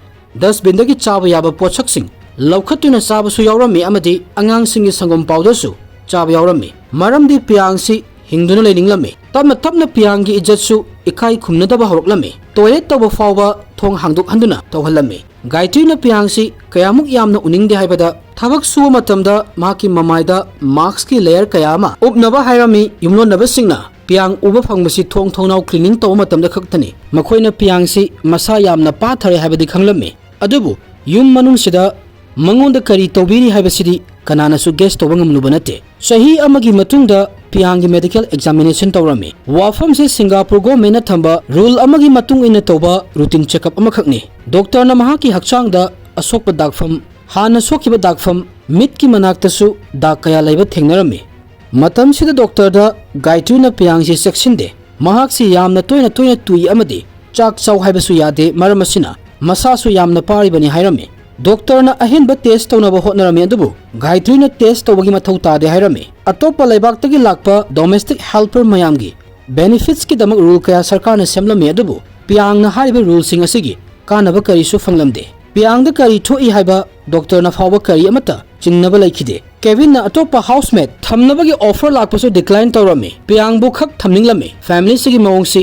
ꯗꯁꯕꯤꯟꯗꯒꯤ ꯆꯥꯕ ꯌꯥꯕ ꯄꯣꯠꯁꯛꯁꯤꯡ ꯂꯧꯈꯠꯇꯨꯅ ꯆꯥꯕꯁꯨ ꯌꯥꯎꯔꯝꯃꯤ ꯑꯃꯗꯤ ꯑꯉꯥꯡꯁꯤꯡꯒꯤ ꯁꯪꯒꯣꯝ ꯄꯥꯎꯗꯔꯁꯨ ꯆꯥꯕ ꯌꯥꯎꯔꯝꯃꯤ ꯃꯔꯝꯗꯤ ꯄꯤꯌꯥꯡꯁꯤ ꯍꯤꯡꯗꯨꯅ ꯂꯩꯅꯤꯡꯂꯝꯃꯤ ꯇꯞꯅ ꯄꯤꯌꯥꯡꯒꯤ ꯏज्ꯖꯠꯁꯨ ꯏꯀꯥꯏ ꯈꯨꯝꯅꯗꯕ ꯍꯧꯔꯛꯂꯝꯃꯤ ꯇꯣꯏꯂꯦꯠ ꯇꯧꯕ ꯐꯥꯎꯕ ꯊꯣꯡ ꯍꯥꯡꯗꯣꯛꯍꯟꯗꯨꯅ ꯇꯧꯍꯜꯂꯝꯃꯤ ꯒꯥꯏꯇ꯭ꯔꯤꯅ ꯄꯤꯌꯥꯡꯁꯤ ꯀꯌꯥꯃꯨꯛ ꯌꯥꯝꯅ ꯎꯅꯤꯡꯗꯦ ꯍꯥꯏꯕꯗ ꯊꯕꯛ ꯁꯨꯕ ꯃꯇꯝꯗ ꯃꯍꯥꯛꯀꯤ ꯃꯃꯥꯏꯗ ꯃꯥꯛꯁꯀꯤ ꯂꯦꯌꯔ ꯀꯌꯥ ꯑꯃ ꯎꯞꯅꯕ ꯍꯥꯏꯔꯝꯃꯤ ꯌꯨꯝꯂꯣꯟꯅꯕꯁꯤꯡꯅ ꯄꯤꯌꯥꯡ ꯎꯕ ꯐꯪꯕꯁꯤ ꯊꯣꯡ ꯊꯣꯡꯅꯥꯎ ꯀ꯭ꯂꯤꯅꯤꯡ ꯇꯧꯕ ꯃꯇꯝꯗ ꯈꯛꯇꯅꯤ ꯃꯈꯣꯏꯅ ꯄꯤꯌꯥꯡꯁꯤ ꯃꯁꯥ ꯌꯥꯝꯅ ꯄꯥꯊꯔꯦ ꯍꯥꯏꯕꯗꯤ ꯈꯪꯂꯝꯃꯤ ꯑꯗꯨꯕꯨ ꯌꯨꯝ ꯃꯅꯨꯡꯁꯤꯗ ꯃꯉꯣꯟꯗ ꯀꯔꯤ ꯇꯧꯕꯤꯔꯤ ꯍꯥꯏꯕꯁꯤꯗꯤ ꯀꯅꯥꯅꯁꯨ ꯒꯦꯁ ꯇꯧꯕ ꯉꯝꯂꯨꯕ ꯅꯠꯇꯦ ꯆꯍꯤ ꯑꯃꯒꯤ ꯃꯇꯨꯡꯗ ꯄꯤꯌꯥꯡꯒꯤ ꯃꯦꯗꯤꯀꯦꯜ ꯑꯦꯛꯖꯥꯃꯤꯅꯦꯁꯟ ꯇꯧꯔꯝꯃꯤ ꯋꯥꯐꯝꯁꯤ ꯁꯤꯡꯒꯥꯄꯨꯔ ꯒꯣꯚꯔꯟꯃꯦꯟꯠꯅ ꯊꯝꯕ ꯔꯨꯜ ꯑꯃꯒꯤ ꯃꯇꯨꯡ ꯏꯟꯅ ꯇꯧꯕ ꯔꯨꯇꯤꯟ ꯆꯦꯛꯑꯞ ꯑꯃꯈꯛꯅꯤ ꯗꯣꯛꯇꯔꯅ ꯃꯍꯥꯛꯀꯤ ꯍꯛꯆꯥꯡꯗ ꯑꯁꯣꯛꯄ ꯗꯥꯛꯐꯝ ꯍꯥꯟꯅ ꯁꯣꯛꯈꯤꯕ ꯗꯥꯛꯐꯝ ꯃꯤꯠꯀꯤ ꯃꯅꯥꯛꯇꯁꯨ ꯗꯥꯛ ꯀꯌꯥ ꯂꯩꯕ ꯊꯦꯡꯅꯔꯝꯃꯤ ꯃꯇꯝꯁꯤꯗ ꯗꯣꯛꯇꯔꯗ ꯒꯥꯏꯇ꯭ꯔꯤꯅ ꯄꯤꯌꯥꯡꯁꯤ ꯆꯦꯛꯁꯤꯟꯗꯦ ꯃꯍꯥꯛꯁꯤ ꯌꯥꯝꯅ ꯇꯣꯏꯅ ꯇꯨꯏ ꯑꯃꯗꯤ ꯆꯥꯛ ꯆꯥꯎ ꯍꯥꯏꯕꯁꯨ ꯌꯥꯗꯦ ꯃꯔꯝ ꯑꯁꯤꯅ ꯃꯁꯥꯁꯨ ꯌꯥꯝꯅ ꯄꯥꯔꯤꯕꯅꯤ ꯍꯥꯏꯔꯝꯃꯤ ꯗꯣꯛꯇꯔꯅ ꯑꯍꯦꯟꯕ ꯇꯦꯁ ꯇꯧꯅꯕ ꯍꯣꯠꯅꯔꯝꯃꯤ ꯑꯗꯨꯕꯨ ꯒꯥꯏꯇ꯭ꯔꯤꯅ ꯇꯦꯁ ꯇꯧꯕꯒꯤ ꯃꯊꯧ ꯇꯥꯗꯦ ꯍꯥꯏꯔꯝꯃꯤ ꯑꯇꯣꯞꯄ ꯂꯩꯕꯥꯛꯇꯒꯤ ꯂꯥꯛꯄ ꯗꯣꯃꯦꯁꯇꯤꯛ ꯍꯦꯜꯄꯔ ꯃꯌꯥꯝꯒꯤ ꯕꯦꯅꯤꯐꯤꯠꯁꯀꯤꯗꯃꯛ ꯔꯨꯜ ꯀꯌꯥ ꯁꯔꯀꯥꯔꯅ ꯁꯦꯝꯂꯝꯃꯤ ꯑꯗꯨꯕꯨ ꯄꯤꯌꯥꯡꯅ ꯍꯥꯏꯔꯤꯕ ꯔꯨꯜꯁꯤꯡ ꯑꯁꯤꯒꯤ ꯀꯥꯟꯅꯕ ꯀꯔꯤꯁꯨ ꯐꯪꯂꯝꯗꯦ ꯄꯤꯌꯥꯡꯗ ꯀꯔꯤ ꯊꯣꯛꯏ ꯍꯥꯏꯕ ꯗꯣꯛꯇꯔꯅ ꯐꯥꯎꯕ ꯀꯔꯤ ꯑꯃꯠꯇ ꯆꯤꯡꯅꯕ ꯂꯩꯈꯤꯗꯦ ꯀꯦꯕꯤꯟꯅ ꯑꯇꯣꯞꯄ ꯍꯥꯎꯁꯃꯦꯠ ꯊꯝꯅꯕꯒꯤ ꯑꯣꯐꯔ ꯂꯥꯛꯄꯁꯨ ꯗꯤꯀ꯭ꯂꯥꯏꯟ ꯇꯧꯔꯝꯃꯤ ꯄꯤꯌꯥꯡꯕꯨ ꯈꯛ ꯊꯝꯅꯤꯡꯂꯝꯃꯤ ꯐꯦꯃꯤꯂꯤꯁꯤꯒꯤ ꯃꯑꯣꯡꯁꯤ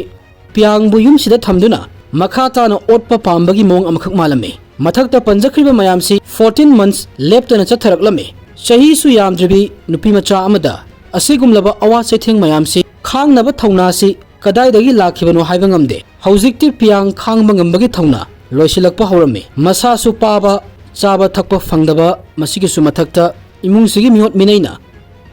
ꯄꯤꯌꯥꯡꯕꯨ ꯌꯨꯝꯁꯤꯗ ꯊꯝꯗꯨꯅ ꯃꯈꯥ ꯇꯥꯅ ꯑꯣꯠꯄ ꯄꯥꯝꯕꯒꯤ ꯃꯑꯣꯡ ꯑꯃꯈꯛ ꯃꯥꯜꯂꯝꯃꯤ ꯃꯊꯛꯇ ꯄꯟꯖꯈ꯭ꯔꯤꯕ ꯃꯌꯥꯝꯁꯤ 14 months ꯂꯦꯞꯇꯅ ꯆꯠꯊꯔꯛꯂꯝꯃꯤ ꯆꯍꯤꯁꯨ ꯌꯥꯝꯗ꯭ꯔꯤꯕꯤ ꯅꯨꯄꯤ ꯃꯆꯥ ꯑꯃꯗ ꯑꯁꯤꯒꯨꯝꯂꯕ ꯑꯋꯥ ꯆꯩꯊꯦꯡ ꯃꯌꯥꯝꯁꯤ ꯈꯥꯡꯅꯕ ꯊꯧꯅꯥꯁꯤ ꯀꯗꯥꯏꯗꯒꯤ ꯂꯥꯛꯈꯤꯕꯅꯣ ꯍꯥꯏꯕ ꯉꯝꯗꯦ ꯍꯧꯖꯤꯛꯇꯤ ꯄꯤꯌꯥꯡ ꯈꯥꯡꯕ ꯉꯝꯕꯒꯤ ꯊꯧꯅꯥ ꯂꯣꯏꯁꯤꯜꯂꯛꯄ ꯍꯧꯔꯝꯃꯤ ꯃꯁꯥꯁꯨ ꯄꯥꯕ ꯆꯥꯕ ꯊꯛꯄ ꯐꯪꯗꯕ ꯃꯁꯤꯒꯤꯁꯨ ꯃꯊꯛꯇ ꯏꯃꯨꯡꯁꯤꯒꯤ ꯃꯤꯍꯣꯠ ꯃꯤꯅꯩꯅ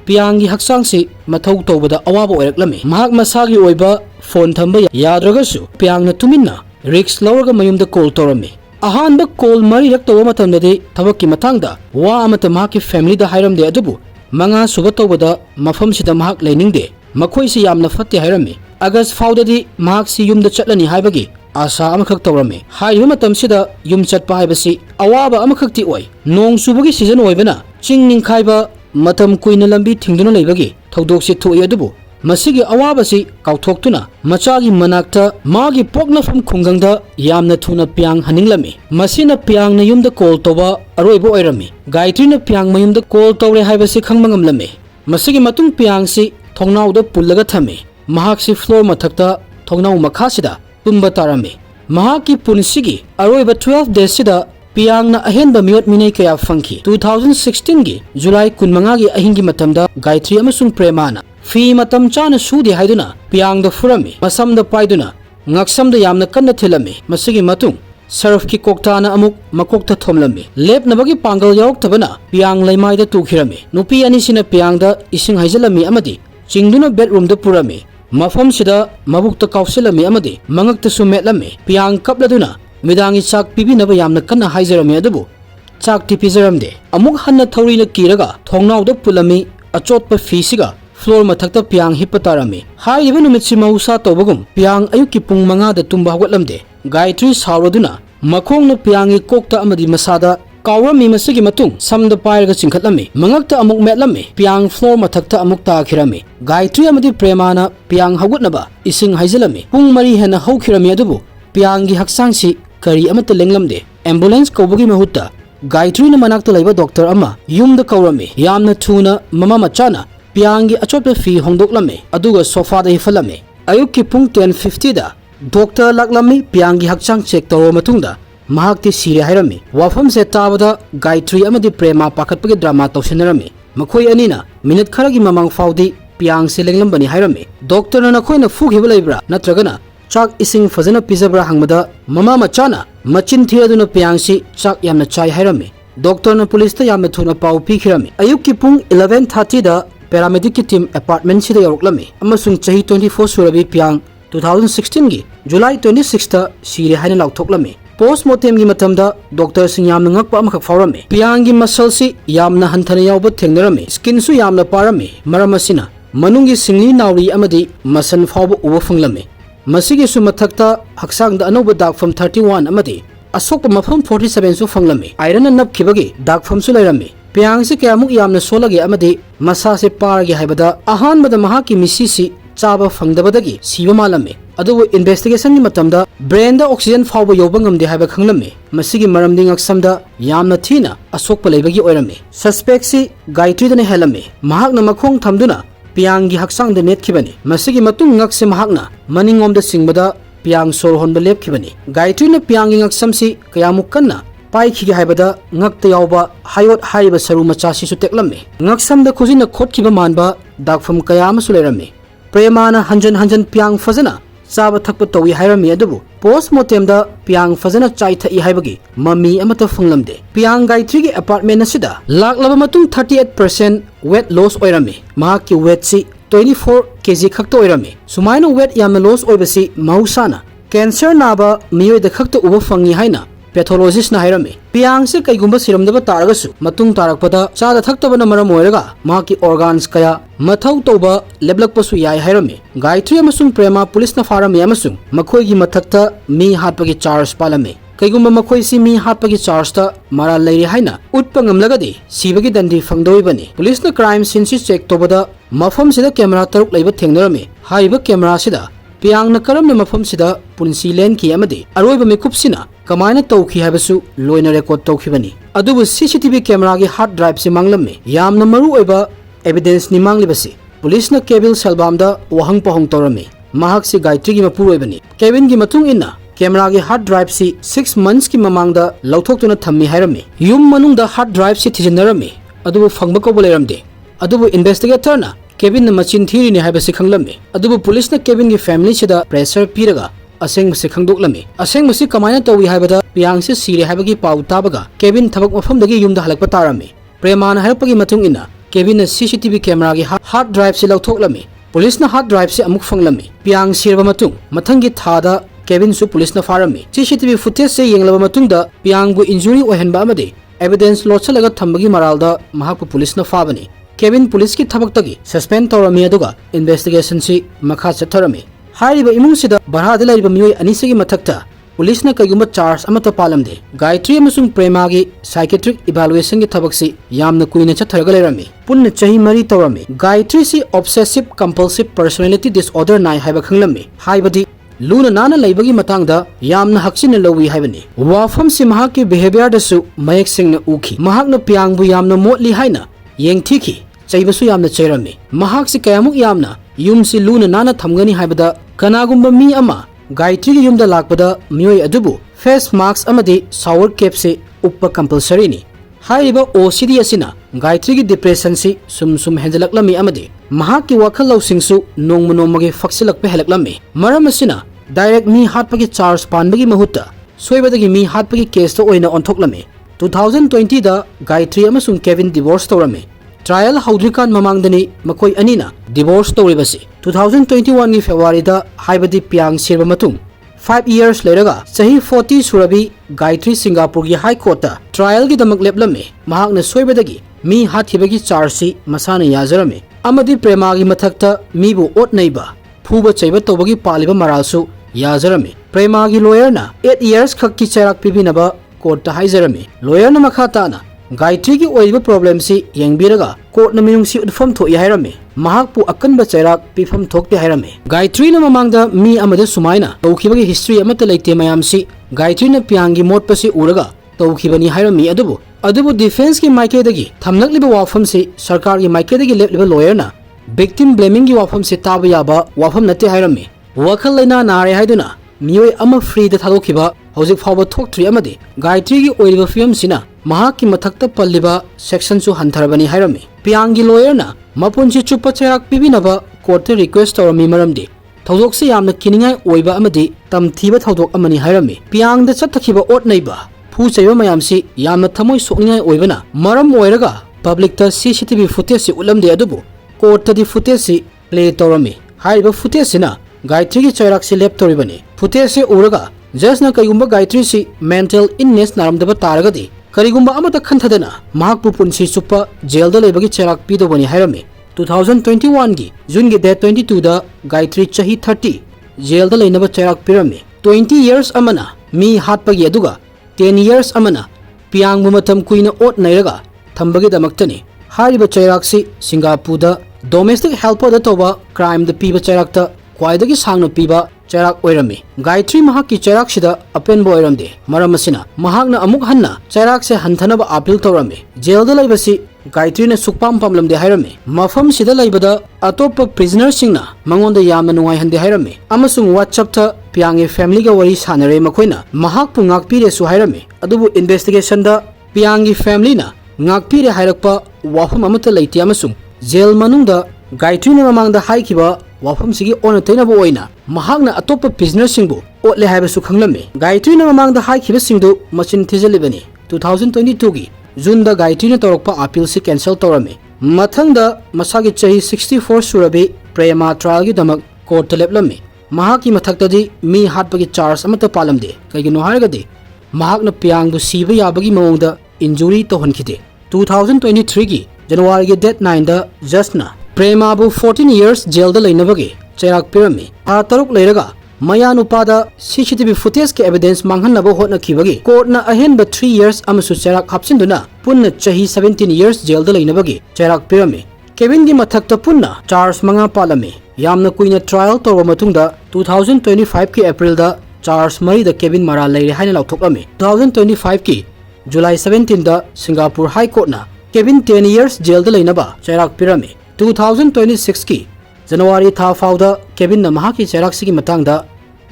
ꯄꯤꯌꯥꯡꯒꯤ ꯍꯛꯆꯥꯡꯁꯤ ꯃꯊꯧ ꯇꯧꯕꯗ ꯑꯋꯥꯕ ꯑꯣꯏꯔꯛꯂꯝꯃꯤ ꯃꯍꯥꯛ ꯃꯁꯥꯒꯤ ꯑꯣꯏꯕ ꯐꯣꯟ ꯊꯝꯕ ꯌꯥꯗ꯭ꯔꯒꯁꯨ ꯄꯤꯌꯥꯡꯅ ꯇꯨꯃꯤꯟꯅ ꯔꯤꯛꯁ ꯂꯧꯔꯒ ꯃꯌꯨꯝꯗ ꯀꯣꯜ ꯇꯧꯔꯝꯃꯤ अहानबा कॉल मरीरक तौबा मतमददि थबक्की मतांगदा वा अमता महाकी फैमिलीदा हायरमदे अदुबु मंगा सुबा तौबदा मफमसिदा महाक लेनिंगदे मखोइसि यामना फत्ते हायरमि अगस्त फाउददि महाकसि युमदा चटलनि हायबगी आशा अमखक तौरमे हाइबा मतमसिदा युम चटपा हायबसि अवाबा अमखकति ओइ नोंग सुबगी सीजन ओइबना चिंग निंखाइबा मतम कुइना लंबी थिंगदुना लेबगी थौदोकसि थोइ अदुबु मसिगी अवाबसि काउथोक्तुना मचागी मनाक्ता मागी पोकनफम खुंगंगदा यामना थुना प्यांग हनिंगलमी मसिना प्यांग ना युमदा कॉल तौबा अरोइबो ओइरमी गायत्रीना प्यांग मयुमदा कॉल तौरे हायबसि खंगमंगमलमी मसिगी मतुंग प्यांगसि थोंगनाउदा पुल्लगा थमे महाकसि फ्लोर मथक्ता थोंगनाउ मखासिदा तुम्बा तारमी महाकी पुनसिगी अरोइबा 12 डेजसिदा पियांगना अहेनबा मियोट मिनै कया फंखी 2016 गी जुलाई 15 गी अहिंगी मतमदा गायत्री अमसुंग प्रेमाना फी मतम चाना सुदे हाइदुना पियांगदा फुरमी मसमदा पाइदुना ngaksamda yamna kanna thilami masigi matung Surf की कोक्ताना अमुक मकोक्ता थोमलमी लेपनबगी पांगल यावक्तबना पियांग लैमाइदा तुखिरमी नुपी अनिसिना पियांगदा इसिंग हाइजलमी अमदी चिंगदुना बेडरूमदा पुरमी मफमसिदा मबुक्ता काउसिलमी अमदी मंगक्ता सुमेटलमी पियांग कपलदुना मिदांगी चाक पिबिनबा यामना कन्ना हाइजरमी अदुबु चाक ति पिजरमदे अमुक हन्ना थौरीना कीरगा थोंगनाउदा पुलमी अचोटपा फीसिगा फ्लोर मथक्ता पियांग हिप्पतारमी हाइबा नुमितसि मौसा तौबगुम पियांग अयुक्की पुंग मंगादा तुम्बा हौगटलमदे गायत्री सावरदुना मखोंगना पियांगी कोक्ता अमदी मसादा कावरमी मसिगी मतुंग समदा पायरगा चिंखटलमी मंगक्ता अमुक मेटलमी पियांग फ्लोर मथक्ता अमुक ताखिरमी गायत्री अमदी प्रेमाना पियांग हौगटनबा इसिंग हाइजलमी पुंग मरी हेना हौखिरमी अदुबु पियांगी हक्सांगसि करी अमता लेंगलमदे एम्बुलेंस कौबगी महुत्ता गायत्रीना मनाक्ता लैबा डॉक्टर अमा युमदा कौरमी यामना थुना ममा मचाना पियांगी अचोटपा फी होंदोकलमी अदुगा सोफादा हिफलमी अयुक्की पुंग 10:50 दा डॉक्टर लाक्लमी पियांगी हक्चांग चेक तौर मतुंगदा महाक्ति सिरे हायरमी वाफम से ताबदा गायत्री अमदी प्रेमा पाखटपगी ड्रामा तौसिनरमी मखोय अनिना मिनिट खरगी ममांग फाउदी पियांग से लेंगलमबनी हायरमी डॉक्टर नखोयना फुगिबा लैब्रा नत्रगना चाक इसिंग फजना पिजबरा हंगमदा ममा मचाना मचिन थिरदुना पियांगसी चाक यामना चाय हायरमी डॉक्टर न पुलिस ता यामना थुना पाउ पिखिरमी अयुक्की पुंग 11:30 दा पैरामेडिक की टीम अपार्टमेंट सिदा यौरक्लमी अमसुंग चही 24 सुरबी पियांग 2016 गी जुलाई 26 ता सिरे हाइना लाउथोक्लमी पोस्टमार्टम की मतमदा डॉक्टर सिंह यामना ngakpa amakak faurami पियांग की मसल सी यामना हंथना यावबा थेंगनरमी स्किन सु यामना पारमी मरम असिना मनुंगी सिंगली नावरी अमदी मसन फावबा उबा फंगलमी मसिगी सु मथक्ता हक्सांगदा अनौबा दागफम 31 अमदी असोकपा मफम 47 सु फंगलमी आयरन नपखिबगी दागफम सु लैरमी पियांग से कयामुक यामना सोलगे अमदी मसा से पारगे हाइबदा अहानबदा महाकी मिसिसी चाबा फंगदबदगी सीबा मालमी अदुबु इन्वेस्टिगेशन की मतमदा ब्रेनदा ऑक्सीजन फावबा योबा ngamde हाइबा खंगलमी मसिगी मरमदि ngaksamda यामना थीना असोकपा लैबगी ओइरमी सस्पेक्ट सी गायत्रीदने हेलमी महाकना मखोंग थमदुना पियांगी हक्सांगदा नेटखिबनी मसिगी मतुंग ngakse महाकना मनिंगोमदा सिंगबदा पियांग सोर होनबा लेपखिबनी गायत्रीना पियांगी ngaksamsi कयामुक कन्ना पाइखिगे हाइबदा ngakta यावबा हायोट हाइबा सरू मचासी सु टेक्लम्मी ngaksamda खुजिना खोटखिबा मानबा दागफम कया अमसु लेरम्मी प्रेमाना हंजन हंजन पियांग फजना चाबा थकपा तौई हाइरम्मी अदुबु पोस्टमार्टमदा पियांग फजना चाइ थई हाइबगी मम्मी अमता फंगलमदे पियांग गायत्रीगी अपार्टमेंट असिदा लाक्लबा मतुंग 38% वेट लॉस ओइरम्मी महाकी वेट सी 24 kg खक्त ओइरम्मी सुमाइना वेट यामना लॉस ओइबसी महौसाना कैंसर नाबा मियोइदा खक्त उबा फंगी हाइना पैथोलॉजिस्ट ना हायरमी पियांग से कईगुंबा सिरमदबा तारगसु मतुंग तारकपदा चादा थक्तबना मरम ओइरगा माकी ऑर्गन्स कया मथौ तौबा लेबलकपसु याय हायरमी गायत्री अमसुंग प्रेमा पुलिस ना फारमी अमसुंग मखोयगी मथक्ता मी हातपगी चार्ज पालमी कईगुंबा मखोयसी मी हातपगी चार्ज ता मारा लैरि हाइना उटपा ngamlagadi सीबगी दंडी फंगदोइबनी पुलिस ना क्राइम सीन सि चेक तौबदा मफम सिदा कैमरा तरुक लैबा थेंगनरमी हाइबा कैमरा सिदा पियांग न करम मफम सिदा पुंसी लेन की अमदी अरोइबा मिकुपसिना कमायना तौखी हाइबसु लोइना रेकॉर्ड तौखिबनी अदुबु सीसीटीवी कैमरा की हार्ड ड्राइव से मांगलम्मी यामना मरु ओइबा एविडेंस नि मांगलिबसि पुलिस न केबिल सलबामदा वहंग पहंग तौरमी महाक से गायत्री की मपुरोइबनी केबिन की मतुंग इन्ना कैमरा की हार्ड ड्राइव से 6 months की ममांगदा लौथोक्तुना थम्मी हाइरमी युम मनुंगदा हार्ड ड्राइव से थिजनरमी अदुबु फंगबा को लेरमदे अदुबु इन्वेस्टिगेटरना केबिन मचिन थीरिनि हाइबसि खंगलम्मी अदुबु पुलिस न केबिन की फैमिली सिदा प्रेशर पीरगा असेंग से खंगदोक्लमी असेंग मसि कमायना तौई हाइबदा पियांग से सिरे हाइबगी पाउ ताबगा केबिन थबक मफमदगी युमदा हलकपा तारमी प्रेमान हाइरपगी मतुंग इना केबिन सीसीटीवी कैमरा की हार्ड ड्राइव से लौथोक्लमी पुलिस न हार्ड ड्राइव से अमुक फंगलमी पियांग सिरबा मतुंग मथंगी थादा Kevin su police na farami. CCTV footage se yenglaba matungda Piang bu injury ohenba amade evidence lotsalaga thambagi maralda mahakpu police na fabani. Kevin police ki thabaktagi suspend tawrami aduga investigation si makha chatharami. Hairiba imungsida barhada laiba miyoi anisigi mathakta police na kaigumba charge amata palamde. Gayatri amasung Prema gi psychiatric evaluation gi thabaksi yamna kuina chatharaga leirami. Punna chahi mari tawrami. Gayatri si obsessive compulsive personality disorder nai haiba khanglammi. Haibadi Luna nana laibagi matangda yamna haksina lawi haibani. Wafam si mahaki behavior dasu mayak singna uki. Mahakna Piang bu yamna motli haina yengthiki chaibasu yamna chairami. Mahak si kayamuk yamna yum si luna nana thamgani haibada kanagumba mi ama Gayatri gi yumda lakpada miyoi adubu face mask amadi shower cap se uppa compulsory ni. Haiba OCD asina Gayatri gi depression si sum hendalaklami amadi mahak ki wakhal lausingsu nongma nongmagi faksilakpe helaklami. Maram asina direct mi hatpagi charge panbagi mahutta soibadagi mi hatpagi case to oina onthoklami. 2020 da Gayatri amasung Kevin divorce tawrami. Trial haudrikan mamangdani makoi anina divorce tawribasi. 2021 ni February da haibadi Piang sirba matung 5 years later Chahi 40 surabi Gayatri Singapore gi High Court ta trial gi damak leplame. Mahakna soibadagi mi hathibagi charge si masana yazarame. Amadi Prema gi mathakta mibu ot naiba phuba chaiba tawbagi paliba maralsu yazarame. Prema gi lawyer na 8 years khak ki charak pibinaba court ta haizarame. Lawyer na makhata na Gayatri gi oiba problem si yengbiraga court na minungsi udfam tho yairame. Mahak pu akanba chairak pifam thokte hairame. Gayatri na mamangda mi amada sumaina tawkhibagi history amata leite mayam si Gayatri na Piang gi mot pasi uraga tawkhibani hairami adubu defense ki maike dagi thamnakliba wafam si sarkar gi maike dagi lepliba lawyer na victim blaming gi wafam si taba yaba wafam nate hairami. Wakhal laina nare haiduna miyoi ama free da thadokhiba hojik fawba thokthri amade Gayatri gi oiriba film sina mahak ki mathakta palliba section su hantharabani hairami. Piang gi lawyer na mapunchi chupa chairak pibinaba court request tawrami maramdi thodok se yamna kiningai oiba amadi tamthiba thodok amani hairami. Piang da chathakhiba ot naiba phu chaiba mayam si yamna thamoi sokningai oibana maram oiraga public ta CCTV footage si ulamde adubu court ta di footage si play tawrami. Haiba footage sina Gayatri gi chairak si lep toribani. Footage se uraga just na kaigumba Gayatri si mental illness naramdaba taragadi karigumba amata khanthadana mahakpu punsi chupa jail da lebagi chairak pidobani hairami. 2021 gi June gi date 22 da Gayatri chahi 30 jail da leinaba chairak pirami. 20 years amana mi hatpagi aduga 10 years amana Piang bu matam kuina ot nairaga thambagi damaktani. Hariba chairak si Singapore da domestic helper da toba crime da piba chairak ta kwaidagi sangna piba chairak oirami. Gayatri mahak ki chairak sida apen boy ramde maram asina mahakna amuk hanna chairak se hanthanaba appeal tawrami. Jail da laibasi Gayatri na sukpam pamlamde hairami. Mafam sida laibada atopa prisoner singna mangonda yamna nungai hande hairami. Amasung WhatsApp ta Piang e family ga wari sanare makoina mahak pu ngakpire su hairami. Adubu investigation da Piang e family na ngakpire hairakpa wafam amata laiti amasung jail manungda Gayatri na mamangda haikiba wafam sigi ona tainaba oina mahakna atopa prisoner singbu otle haibasu khanglamme. Gayatri na mamangda haikiba singdu machin thijalibani. 2022 gi June da Gayatri na torokpa appeal si cancel tawrami. Mathangda masagi chahi 64 surabi Prema trial gi damak court leplammi. Mahaki mathaktadi mi hatpagi charge amata palamde kaigino haragadi mahakna Piang bu siba yabagi mawongda injury to honkhite. 2023 gi January gi date 9 da justna Prema bu 14 years jail da leinabagi chairak pirami. Taruk leiraga maya nupada CCTV footage ke evidence manghanaba hotna khibagi court na ahenba 3 years amasu chairak hapsinduna punna chahi 17 years jail da leinabagi chairak pirami. Kevin gi mathakta punna charge manga palami. Yamna kuina trial torwa matungda 2025 ki April da charge mari da Kevin mara leire haina lauthokami. 2025 ki July 17 da Singapore High Court na Kevin 10 years jail da leinaba chairak pirami. 2026 ki January tha fauda Kevin na mahaki chairak sigi matangda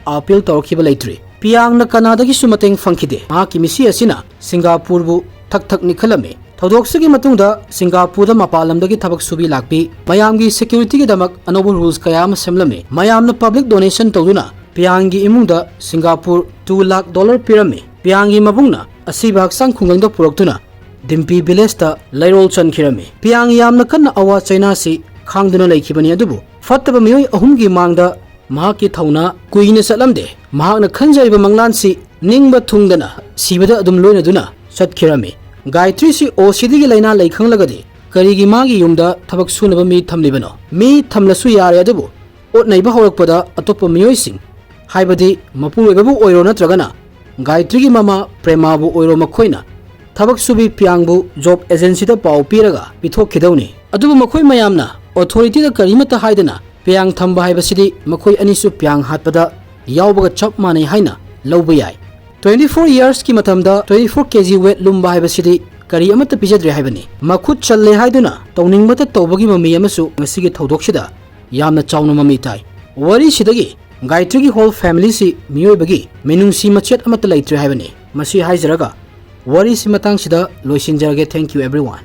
appeal torkhiba leitri. Piang na Canada gi sumateng fangkhide. Mahaki misi asina Singapore bu thak nikhalame. Thodok sigi matungda Singapore da mapalamdagi thabak subi lakpi mayamgi security gi damak anobu rules kaya ma semlame. Mayamna public donation tawduna Piang gi imungda Singapore $2 lakh pirame. Piang gi mabungna asiba haksang khungangda puroktuna Dimpi village ta lairol chankhirame. Piang yamna kanna awa China si khangduna laikhibani adubu fattaba miyoi ahum gi mangda mahaki thauna kuina salamde mahakna khanjariba manglansi ningba thungdana sibada adum loinaduna chatkirami Gayatri si OCD gi laina laikhanglagadi karigi magi yumda thabak sunaba mi thamlibano mi thamlasu yare adubu otnaiba horakpada atopa miyoising haibadi mapurebabu oiro natragana Gayatri gi mama premabu oiro makhoina thabak subi piangbu job agency da pau piraga pithokidawni adubu makhoi mayamna authority da karimata haidana piang thamba haibasidi makhoi anisu piang hatpada yawbaga chap manai haina lawba yai 24 years ki matamda 24 kg weight lumba haibasidi kari amata pijadre haibani makhut challe haiduna tawningbata tawbagi mami amasu ngasigi thodokshida yamna chawna mami tai wari sidagi Gayatri gi whole family si miyoibagi menungsi machet amata laitre haibani masi haizaraga wari si matang sida loisinjarage thank you everyone